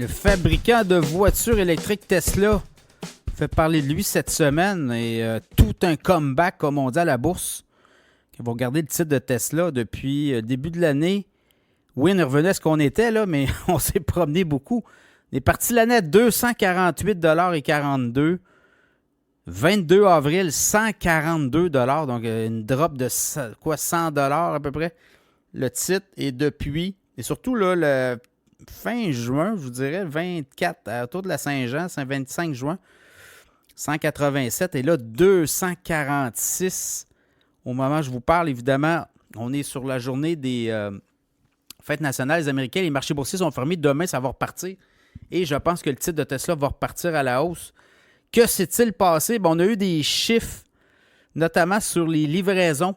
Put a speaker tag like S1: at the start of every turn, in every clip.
S1: Le fabricant de voitures électriques Tesla fait parler de lui cette semaine et tout un comeback, comme on dit à la bourse. Quand vous regardez le titre de Tesla depuis le début de l'année, oui, on est revenu à ce qu'on était, là, mais on s'est promené beaucoup. On est parti l'année à 248,42 $. 22 avril, 142 $, donc une drop de 100 $ à peu près, le titre. Et depuis, et surtout là, le fin juin, je vous dirais, 24, autour de la Saint-Jean, c'est 25 juin, 187, et là, 246. Au moment où je vous parle, évidemment, on est sur la journée des fêtes nationales. Les Américains, les marchés boursiers sont fermés. Demain, ça va repartir. Et je pense que le titre de Tesla va repartir à la hausse. Que s'est-il passé? Bon, on a eu des chiffres, notamment sur les livraisons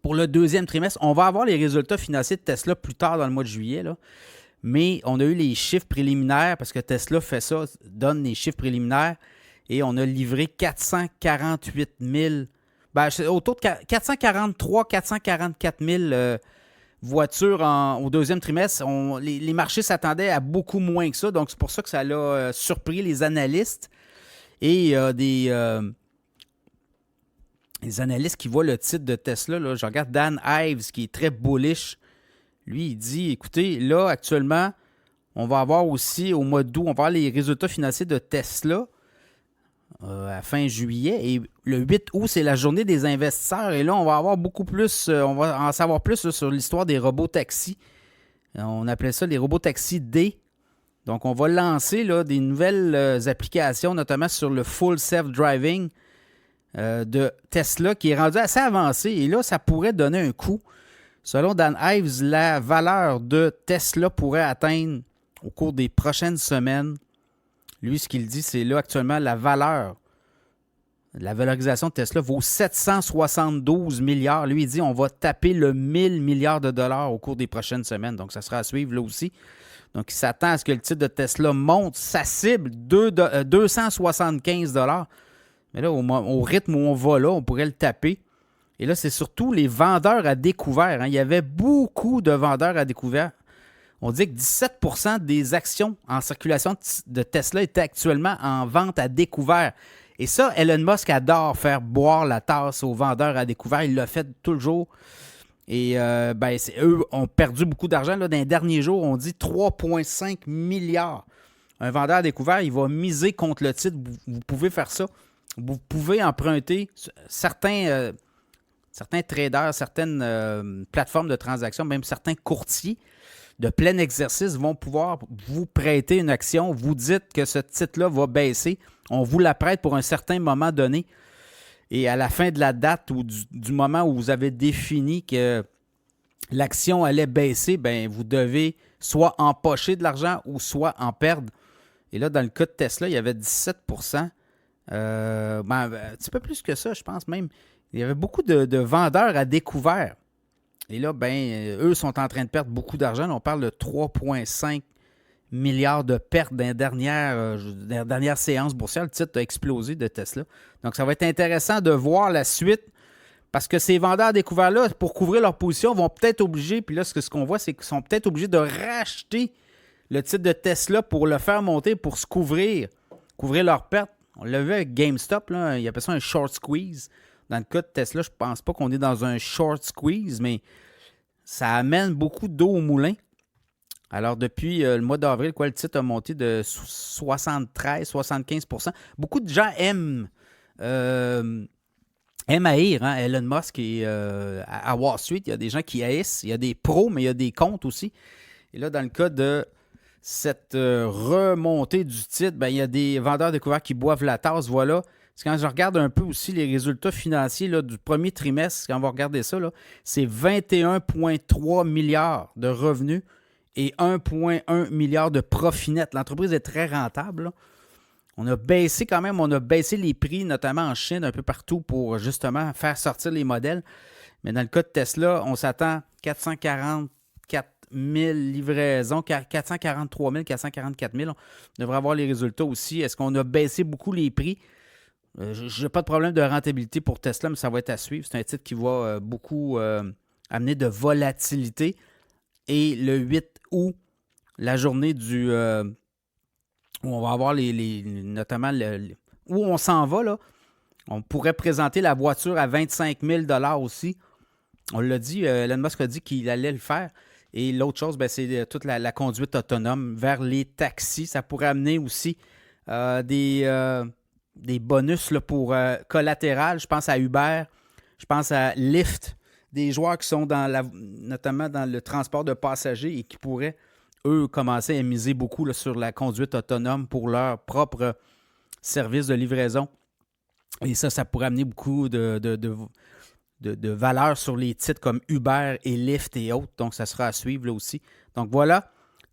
S1: pour le deuxième trimestre. On va avoir les résultats financiers de Tesla plus tard dans le mois de juillet, là. Mais on a eu les chiffres préliminaires, parce que Tesla fait ça, donne les chiffres préliminaires, et on a livré 448 000, autour de 443 444 000 voitures au deuxième trimestre. Les marchés s'attendaient à beaucoup moins que ça, donc c'est pour ça que ça a surpris les analystes. Et des analystes qui voient le titre de Tesla, là, je regarde Dan Ives, qui est très bullish. Lui, il dit, écoutez, là, actuellement, on va avoir aussi, au mois d'août, on va avoir les résultats financiers de Tesla à fin juillet. Et le 8 août, c'est la journée des investisseurs. Et là, on va avoir beaucoup plus, on va en savoir plus là, sur l'histoire des robots taxis. On appelait ça les robots taxis D. Donc, on va lancer là, des nouvelles applications, notamment sur le full self-driving de Tesla, qui est rendu assez avancé. Et là, ça pourrait donner un coup. Selon Dan Ives, la valeur de Tesla pourrait atteindre, au cours des prochaines semaines, lui, ce qu'il dit, c'est là, actuellement, la valorisation de Tesla vaut 772 milliards. Lui, il dit, on va taper le 1000 milliards de dollars au cours des prochaines semaines. Donc, ça sera à suivre là aussi. Donc, il s'attend à ce que le titre de Tesla monte. Sa cible, 275 $. Mais là, au rythme où on va là, on pourrait le taper. Et là, c'est surtout les vendeurs à découvert. Il y avait beaucoup de vendeurs à découvert. On dit que 17 % des actions en circulation de Tesla étaient actuellement en vente à découvert. Et ça, Elon Musk adore faire boire la tasse aux vendeurs à découvert. Il l'a fait toujours. Et eux ont perdu beaucoup d'argent. Là, dans les derniers jours, on dit 3,5 milliards. Un vendeur à découvert, il va miser contre le titre. Vous pouvez faire ça. Vous pouvez emprunter certains traders, certaines plateformes de transactions, même certains courtiers de plein exercice vont pouvoir vous prêter une action. Vous dites que ce titre-là va baisser. On vous la prête pour un certain moment donné. Et à la fin de la date ou du moment où vous avez défini que l'action allait baisser, vous devez soit empocher de l'argent ou soit en perdre. Et là, dans le cas de Tesla, il y avait 17 %. Un petit peu plus que ça, je pense même. Il y avait beaucoup de vendeurs à découvert. Et là, eux sont en train de perdre beaucoup d'argent. On parle de 3,5 milliards de pertes dans la dernière séance boursière. Le titre a explosé de Tesla. Donc, ça va être intéressant de voir la suite parce que ces vendeurs à découvert-là, pour couvrir leur position, vont peut-être obliger, puis là, ce qu'on voit, c'est qu'ils sont peut-être obligés de racheter le titre de Tesla pour le faire monter, pour se couvrir leurs pertes. On l'a vu avec GameStop, là, il appelle ça un short squeeze. Dans le cas de Tesla, je ne pense pas qu'on est dans un short squeeze, mais ça amène beaucoup d'eau au moulin. Alors, depuis le mois d'avril, le titre a monté de 73-75 %. Beaucoup de gens aiment haïr Elon Musk et à Wall Street. Il y a des gens qui haïssent. Il y a des pros, mais il y a des contre aussi. Et là, dans le cas de cette remontée du titre, il y a des vendeurs découverts qui boivent la tasse. Voilà. C'est quand je regarde un peu aussi les résultats financiers là, du premier trimestre, quand on va regarder ça, là, c'est 21,3 milliards de revenus et 1,1 milliard de profit net. L'entreprise est très rentable, là. On a baissé les prix, notamment en Chine, un peu partout, pour justement faire sortir les modèles. Mais dans le cas de Tesla, on s'attend à 444 000 livraisons, 443 000, 444 000. On devrait avoir les résultats aussi. Est-ce qu'on a baissé beaucoup les prix? Je n'ai pas de problème de rentabilité pour Tesla, mais ça va être à suivre. C'est un titre qui va beaucoup amener de volatilité. Et le 8 août, la journée où on va avoir notamment où on s'en va, là. On pourrait présenter la voiture à 25 000 aussi. On l'a dit, Elon Musk a dit qu'il allait le faire. Et l'autre chose, c'est toute la conduite autonome vers les taxis. Ça pourrait amener aussi des bonus là, pour collatéral. Je pense à Uber, je pense à Lyft, des joueurs qui sont notamment dans le transport de passagers et qui pourraient, eux, commencer à miser beaucoup là, sur la conduite autonome pour leur propre service de livraison. Et ça pourrait amener beaucoup de valeur sur les titres comme Uber et Lyft et autres. Donc, ça sera à suivre là aussi. Donc, voilà.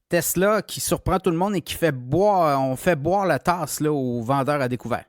S1: Tesla qui surprend tout le monde et qui on fait boire la tasse là, aux vendeurs à découvert.